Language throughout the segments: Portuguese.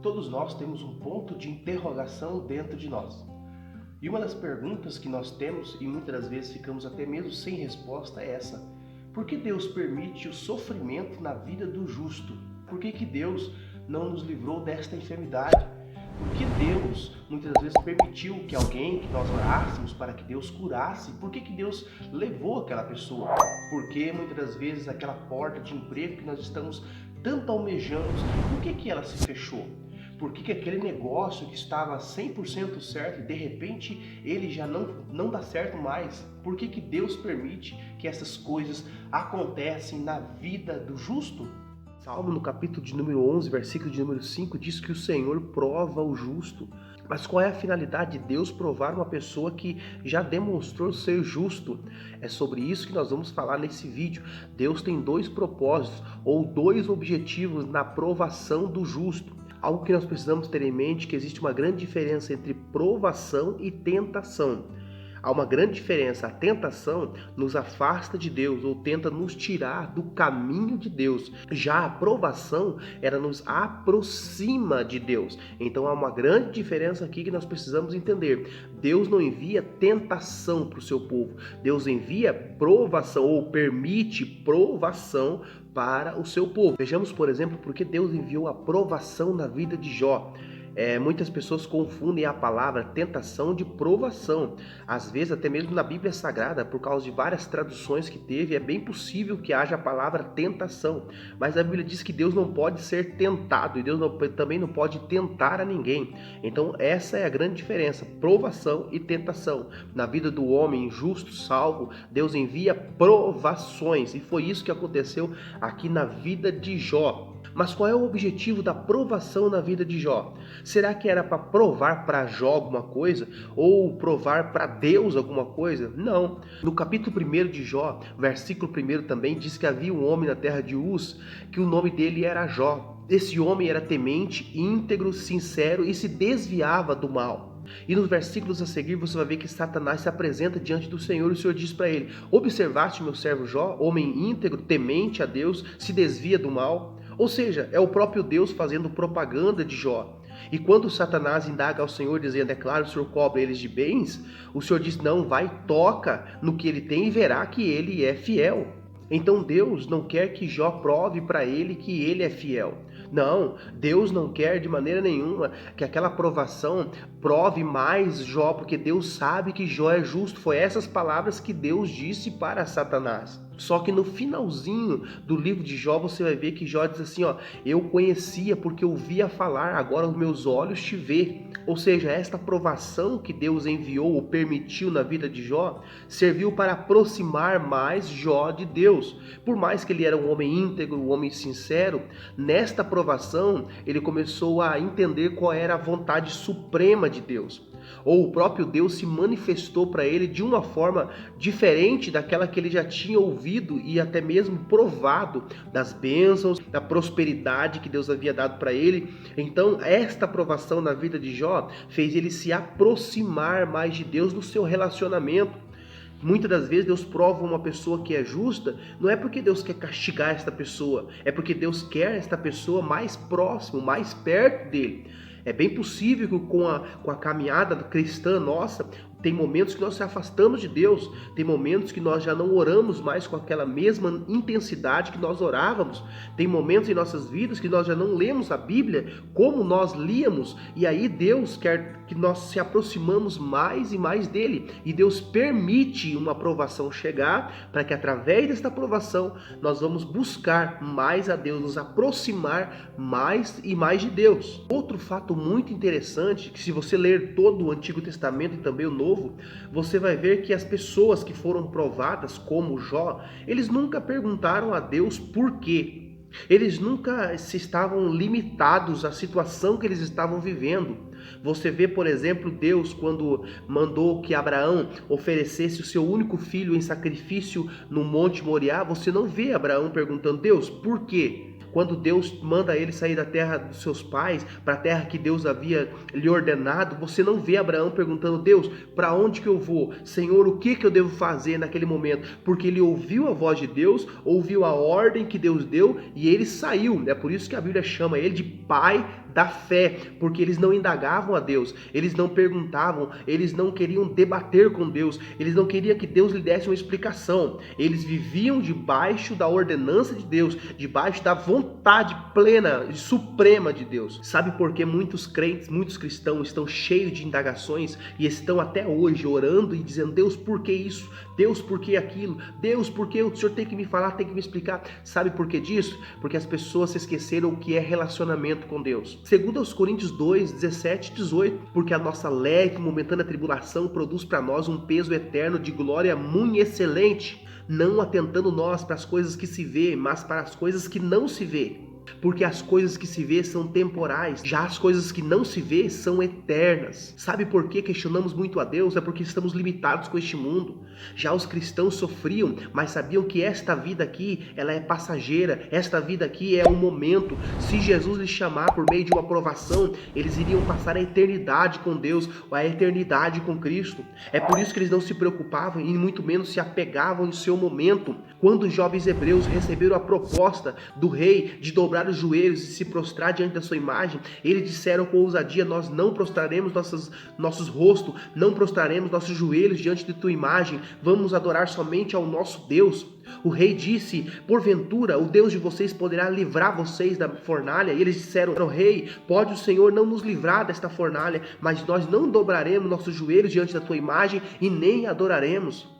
Todos nós temos um ponto de interrogação dentro de nós. E uma das perguntas que nós temos, e muitas das vezes ficamos até mesmo sem resposta, é essa: por que Deus permite o sofrimento na vida do justo? Por que Deus não nos livrou desta enfermidade? Por que Deus muitas vezes permitiu que nós orássemos para que Deus curasse? Por que Deus levou aquela pessoa? Por que muitas das vezes aquela porta de emprego que nós estamos tanto almejando, por que ela se fechou? Por que aquele negócio que estava 100% certo e de repente ele já não dá certo mais? Por que Deus permite que essas coisas acontecem na vida do justo? Salmo no capítulo de número 11, versículo de número 5, diz que o Senhor prova o justo. Mas qual é a finalidade de Deus provar uma pessoa que já demonstrou ser justo? É sobre isso que nós vamos falar nesse vídeo. Deus tem dois propósitos ou dois objetivos na provação do justo. Algo que nós precisamos ter em mente, que existe uma grande diferença entre provação e tentação. Há uma grande diferença. A tentação nos afasta de Deus ou tenta nos tirar do caminho de Deus. Já a provação, ela nos aproxima de Deus. Então há uma grande diferença aqui que nós precisamos entender. Deus não envia tentação para o seu povo. Deus envia provação ou permite provação para o seu povo. Vejamos, por exemplo, por que Deus enviou a provação na vida de Jó. Muitas pessoas confundem a palavra tentação de provação. Às vezes, até mesmo na Bíblia Sagrada, por causa de várias traduções que teve, é bem possível que haja a palavra tentação. Mas a Bíblia diz que Deus não pode ser tentado e Deus também não pode tentar a ninguém. Então, essa é a grande diferença, provação e tentação. Na vida do homem justo, salvo, Deus envia provações. E foi isso que aconteceu aqui na vida de Jó. Mas qual é o objetivo da provação na vida de Jó? Será que era para provar para Jó alguma coisa? Ou provar para Deus alguma coisa? Não. No capítulo 1 de Jó, versículo 1 também, diz que havia um homem na terra de Uz, que o nome dele era Jó. Esse homem era temente, íntegro, sincero e se desviava do mal. E nos versículos a seguir você vai ver que Satanás se apresenta diante do Senhor e o Senhor diz para ele: observaste meu servo Jó, homem íntegro, temente a Deus, se desvia do mal? Ou seja, é o próprio Deus fazendo propaganda de Jó. E quando Satanás indaga ao Senhor dizendo: é claro, o Senhor cobre eles de bens, o Senhor diz: não, vai, toca no que ele tem e verá que ele é fiel. Então Deus não quer que Jó prove para ele que ele é fiel. Não, Deus não quer de maneira nenhuma que aquela provação prove mais Jó, porque Deus sabe que Jó é justo. Foi essas palavras que Deus disse para Satanás. Só que no finalzinho do livro de Jó você vai ver que Jó diz assim: eu conhecia porque eu ouvia falar, agora os meus olhos te vê. Ou seja, esta provação que Deus enviou ou permitiu na vida de Jó serviu para aproximar mais Jó de Deus. Por mais que ele era um homem íntegro, um homem sincero, nesta provação ele começou a entender qual era a vontade suprema de Deus. Ou o próprio Deus se manifestou para ele de uma forma diferente daquela que ele já tinha ouvido e até mesmo provado das bênçãos, da prosperidade que Deus havia dado para ele. Então esta provação na vida de Jó fez ele se aproximar mais de Deus no seu relacionamento. Muitas das vezes Deus prova uma pessoa que é justa, não é porque Deus quer castigar esta pessoa, é porque Deus quer esta pessoa mais próximo, mais perto dele. É bem possível que com a caminhada cristã nossa, tem momentos que nós se afastamos de Deus, tem momentos que nós já não oramos mais com aquela mesma intensidade que nós orávamos, tem momentos em nossas vidas que nós já não lemos a Bíblia como nós líamos, e aí Deus quer que nós se aproximamos mais e mais dele, e Deus permite uma provação chegar, para que através desta provação nós vamos buscar mais a Deus, nos aproximar mais e mais de Deus. Outro fato muito interessante, que se você ler todo o Antigo Testamento e também o Novo, você vai ver que as pessoas que foram provadas, como Jó, eles nunca perguntaram a Deus por quê. Eles nunca se estavam limitados à situação que eles estavam vivendo. Você vê, por exemplo, Deus quando mandou que Abraão oferecesse o seu único filho em sacrifício no Monte Moriá, você não vê Abraão perguntando: Deus, por quê? Quando Deus manda ele sair da terra dos seus pais, para a terra que Deus havia lhe ordenado, você não vê Abraão perguntando: Deus, para onde que eu vou? Senhor, o que eu devo fazer naquele momento? Porque ele ouviu a voz de Deus, ouviu a ordem que Deus deu e ele saiu. É por isso que a Bíblia chama ele de pai da fé, porque eles não indagavam a Deus, eles não perguntavam, eles não queriam debater com Deus, eles não queriam que Deus lhe desse uma explicação. Eles viviam debaixo da ordenança de Deus, debaixo da vontade plena e suprema de Deus. Sabe por que muitos crentes, muitos cristãos estão cheios de indagações e estão até hoje orando e dizendo: Deus, por que isso? Deus, por que aquilo? Deus, por que o Senhor tem que me falar, tem que me explicar? Sabe por que disso? Porque as pessoas se esqueceram o que é relacionamento com Deus. Segundo aos Coríntios 2, 17 e 18, porque a nossa leve e momentânea tribulação produz para nós um peso eterno de glória muito excelente, não atentando nós para as coisas que se vê, mas para as coisas que não se vê. Porque as coisas que se vê são temporais, já as coisas que não se vê são eternas. Sabe por que questionamos muito a Deus? É porque estamos limitados com este mundo. Já os cristãos sofriam, mas sabiam que esta vida aqui, ela é passageira, esta vida aqui é um momento. Se Jesus lhes chamar por meio de uma provação, eles iriam passar a eternidade com Deus, ou a eternidade com Cristo. É por isso que eles não se preocupavam e muito menos se apegavam em seu momento. Quando os jovens hebreus receberam a proposta do rei de dobrar os joelhos e se prostrar diante da sua imagem, eles disseram com ousadia: nós não prostraremos nossos rostos, não prostraremos nossos joelhos diante de tua imagem, vamos adorar somente ao nosso Deus. O rei disse: porventura o Deus de vocês poderá livrar vocês da fornalha? E eles disseram: rei, pode o Senhor não nos livrar desta fornalha, mas nós não dobraremos nossos joelhos diante da tua imagem e nem adoraremos.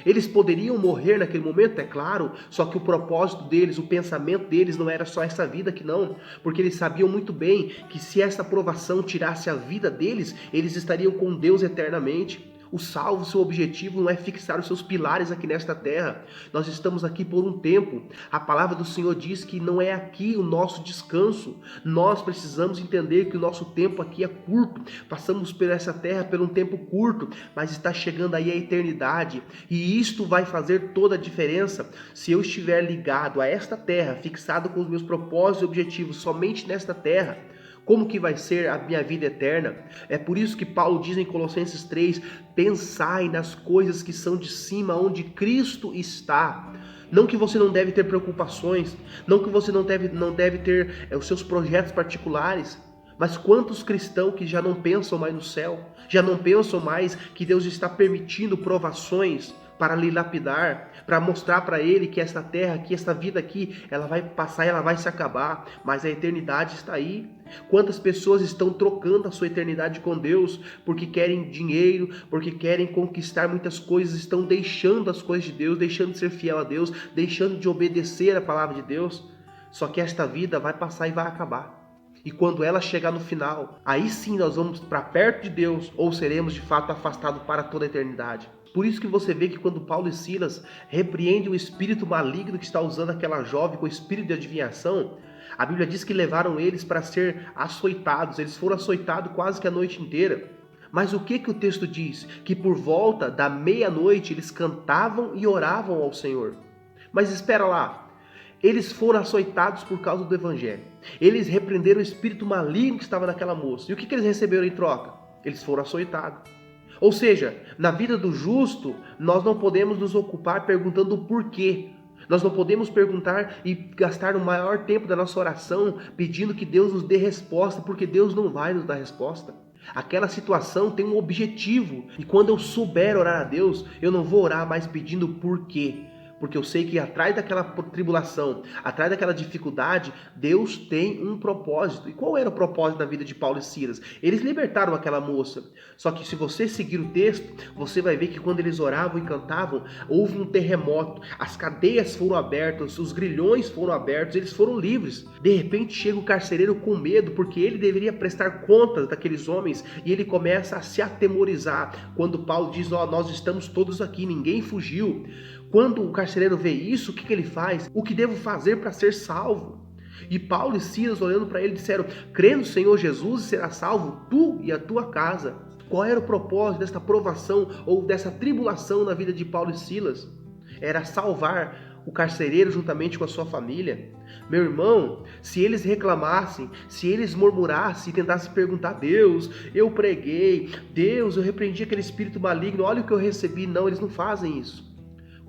Eles poderiam morrer naquele momento, é claro, só que o propósito deles, o pensamento deles não era só essa vida aqui não, porque eles sabiam muito bem que se essa provação tirasse a vida deles, eles estariam com Deus eternamente. O salvo, seu objetivo não é fixar os seus pilares aqui nesta terra. Nós estamos aqui por um tempo. A palavra do Senhor diz que não é aqui o nosso descanso. Nós precisamos entender que o nosso tempo aqui é curto. Passamos por essa terra por um tempo curto, mas está chegando aí a eternidade. E isto vai fazer toda a diferença. Se eu estiver ligado a esta terra, fixado com os meus propósitos e objetivos somente nesta terra, como que vai ser a minha vida eterna? É por isso que Paulo diz em Colossenses 3, pensai nas coisas que são de cima, onde Cristo está. Não que você não deve ter preocupações, não que você não deve ter os seus projetos particulares, mas quantos cristãos que já não pensam mais no céu, já não pensam mais que Deus está permitindo provações para lhe lapidar, para mostrar para ele que esta terra aqui, esta vida aqui, ela vai passar, ela vai se acabar, mas a eternidade está aí. Quantas pessoas estão trocando a sua eternidade com Deus porque querem dinheiro, porque querem conquistar muitas coisas, estão deixando as coisas de Deus, deixando de ser fiel a Deus, deixando de obedecer a palavra de Deus. Só que esta vida vai passar e vai acabar. E quando ela chegar no final, aí sim nós vamos para perto de Deus ou seremos de fato afastados para toda a eternidade. Por isso que você vê que quando Paulo e Silas repreendem o espírito maligno que está usando aquela jovem com o espírito de adivinhação, a Bíblia diz que levaram eles para ser açoitados. Eles foram açoitados quase que a noite inteira. Mas o que o texto diz? Que por volta da meia-noite eles cantavam e oravam ao Senhor. Mas espera lá, eles foram açoitados por causa do evangelho. Eles repreenderam o espírito maligno que estava naquela moça. E o que eles receberam em troca? Eles foram açoitados. Ou seja, na vida do justo, nós não podemos nos ocupar perguntando o porquê. Nós não podemos perguntar e gastar o maior tempo da nossa oração pedindo que Deus nos dê resposta, porque Deus não vai nos dar resposta. Aquela situação tem um objetivo, e quando eu souber orar a Deus, eu não vou orar mais pedindo porquê. Porque eu sei que atrás daquela tribulação, atrás daquela dificuldade, Deus tem um propósito. E qual era o propósito da vida de Paulo e Silas? Eles libertaram aquela moça. Só que se você seguir o texto, você vai ver que quando eles oravam e cantavam, houve um terremoto. As cadeias foram abertas, os grilhões foram abertos, eles foram livres. De repente chega o carcereiro com medo, porque ele deveria prestar contas daqueles homens. E ele começa a se atemorizar. Quando Paulo diz, nós estamos todos aqui, ninguém fugiu. Quando o carcereiro vê isso, o que ele faz? O que devo fazer para ser salvo? E Paulo e Silas, olhando para ele, disseram, crê no Senhor Jesus e será salvo tu e a tua casa. Qual era o propósito desta provação ou dessa tribulação na vida de Paulo e Silas? Era salvar o carcereiro juntamente com a sua família. Meu irmão, se eles reclamassem, se eles murmurassem e tentassem perguntar, Deus, eu preguei, Deus, eu repreendi aquele espírito maligno, olha o que eu recebi. Não, eles não fazem isso.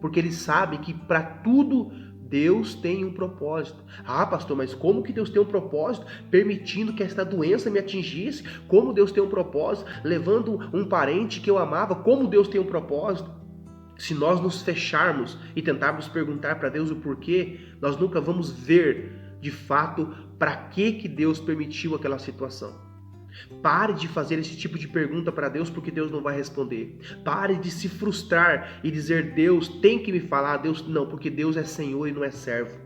Porque eles sabem que para tudo Deus tem um propósito. Ah, pastor, mas como que Deus tem um propósito permitindo que esta doença me atingisse? Como Deus tem um propósito levando um parente que eu amava? Como Deus tem um propósito? Se nós nos fecharmos e tentarmos perguntar para Deus o porquê, nós nunca vamos ver de fato para que Deus permitiu aquela situação. Pare de fazer esse tipo de pergunta para Deus porque Deus não vai responder. Pare de se frustrar e dizer Deus tem que me falar, Deus não, porque Deus é Senhor e não é servo.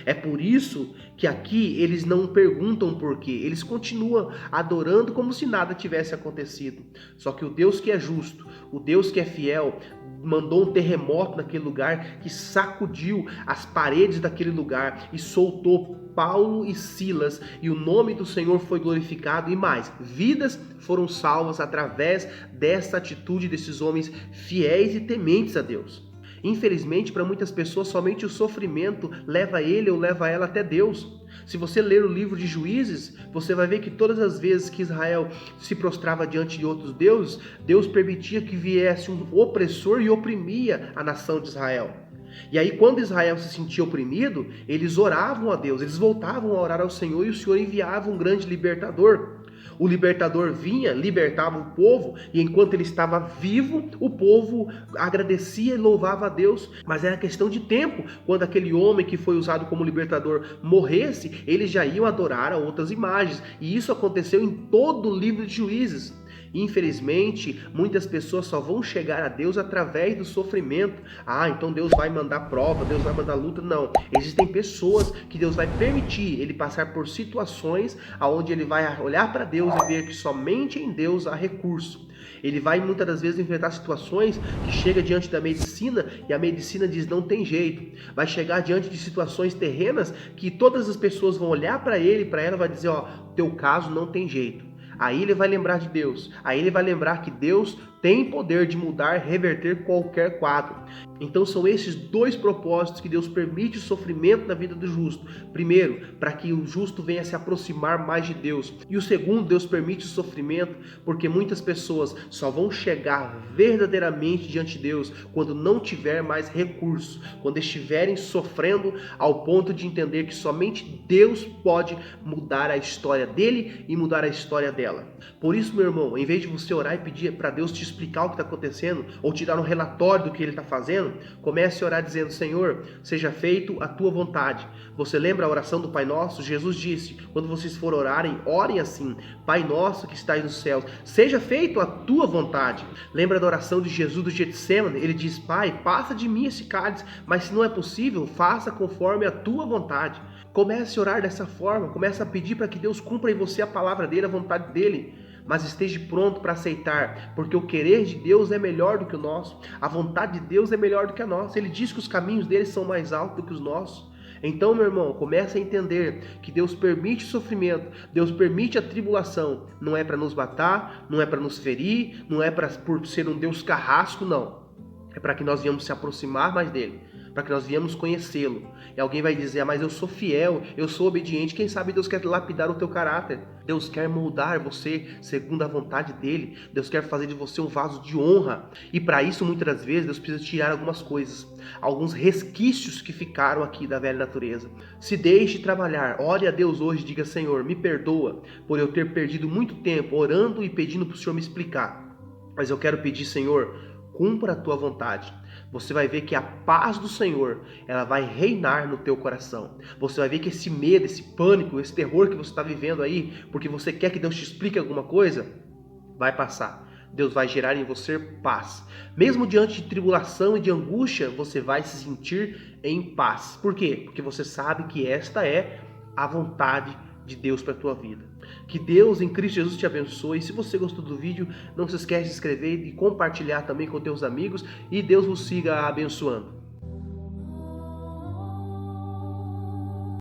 É por isso que aqui eles não perguntam por quê, eles continuam adorando como se nada tivesse acontecido. Só que o Deus que é justo, o Deus que é fiel, mandou um terremoto naquele lugar que sacudiu as paredes daquele lugar e soltou Paulo e Silas, e o nome do Senhor foi glorificado, e mais, vidas foram salvas através dessa atitude desses homens fiéis e tementes a Deus. Infelizmente, para muitas pessoas, somente o sofrimento leva ele ou leva ela até Deus. Se você ler o livro de Juízes, você vai ver que todas as vezes que Israel se prostrava diante de outros deuses, Deus permitia que viesse um opressor e oprimia a nação de Israel. E aí, quando Israel se sentia oprimido, eles oravam a Deus, eles voltavam a orar ao Senhor e o Senhor enviava um grande libertador. O libertador vinha, libertava o povo, e enquanto ele estava vivo, o povo agradecia e louvava a Deus. Mas era questão de tempo. Quando aquele homem que foi usado como libertador morresse, eles já iam adorar a outras imagens. E isso aconteceu em todo o livro de Juízes. Infelizmente, muitas pessoas só vão chegar a Deus através do sofrimento. Ah, então Deus vai mandar prova, Deus vai mandar luta. Não, existem pessoas que Deus vai permitir ele passar por situações onde ele vai olhar para Deus e ver que somente em Deus há recurso. Ele vai muitas das vezes enfrentar situações que chega diante da medicina e a medicina diz não tem jeito. Vai chegar diante de situações terrenas que todas as pessoas vão olhar para ele e para ela vai dizer, ó, teu caso não tem jeito. Aí ele vai lembrar de Deus, aí ele vai lembrar que Deus tem poder de mudar, reverter qualquer quadro. Então são esses dois propósitos que Deus permite o sofrimento na vida do justo. Primeiro, para que o justo venha se aproximar mais de Deus. E o segundo, Deus permite o sofrimento porque muitas pessoas só vão chegar verdadeiramente diante de Deus quando não tiver mais recurso, quando estiverem sofrendo ao ponto de entender que somente Deus pode mudar a história dele e mudar a história dela. Por isso, meu irmão, em vez de você orar e pedir para Deus te explicar o que está acontecendo ou te dar um relatório do que ele está fazendo, comece a orar dizendo, Senhor, seja feito a tua vontade. Você lembra a oração do Pai Nosso? Jesus disse, quando vocês forem orarem, orem assim, Pai Nosso que estás nos céus, seja feito a tua vontade. Lembra da oração de Jesus do Getsêmani? Ele diz, Pai, passa de mim esse cálice, mas se não é possível, faça conforme a tua vontade. Comece a orar dessa forma, comece a pedir para que Deus cumpra em você a palavra dele, a vontade dele. Mas esteja pronto para aceitar, porque o querer de Deus é melhor do que o nosso, a vontade de Deus é melhor do que a nossa. Ele diz que os caminhos dele são mais altos do que os nossos. Então, meu irmão, comece a entender que Deus permite o sofrimento, Deus permite a tribulação. Não é para nos matar, não é para nos ferir, não é por ser um Deus carrasco, não. É para que nós venhamos se aproximar mais dele, para que nós viemos conhecê-lo. E alguém vai dizer, mas eu sou fiel, eu sou obediente. Quem sabe Deus quer lapidar o teu caráter. Deus quer moldar você segundo a vontade dele. Deus quer fazer de você um vaso de honra. E para isso, muitas das vezes, Deus precisa tirar algumas coisas, alguns resquícios que ficaram aqui da velha natureza. Se deixe trabalhar, ore a Deus hoje e diga, Senhor, me perdoa por eu ter perdido muito tempo orando e pedindo para o Senhor me explicar. Mas eu quero pedir, Senhor, cumpra a tua vontade. Você vai ver que a paz do Senhor, ela vai reinar no teu coração. Você vai ver que esse medo, esse pânico, esse terror que você está vivendo aí, porque você quer que Deus te explique alguma coisa, vai passar. Deus vai gerar em você paz. Mesmo diante de tribulação e de angústia, você vai se sentir em paz. Por quê? Porque você sabe que esta é a vontade de Deus para a tua vida. Que Deus em Cristo Jesus te abençoe. E se você gostou do vídeo, não se esquece de se inscrever e compartilhar também com teus amigos. E Deus vos siga abençoando.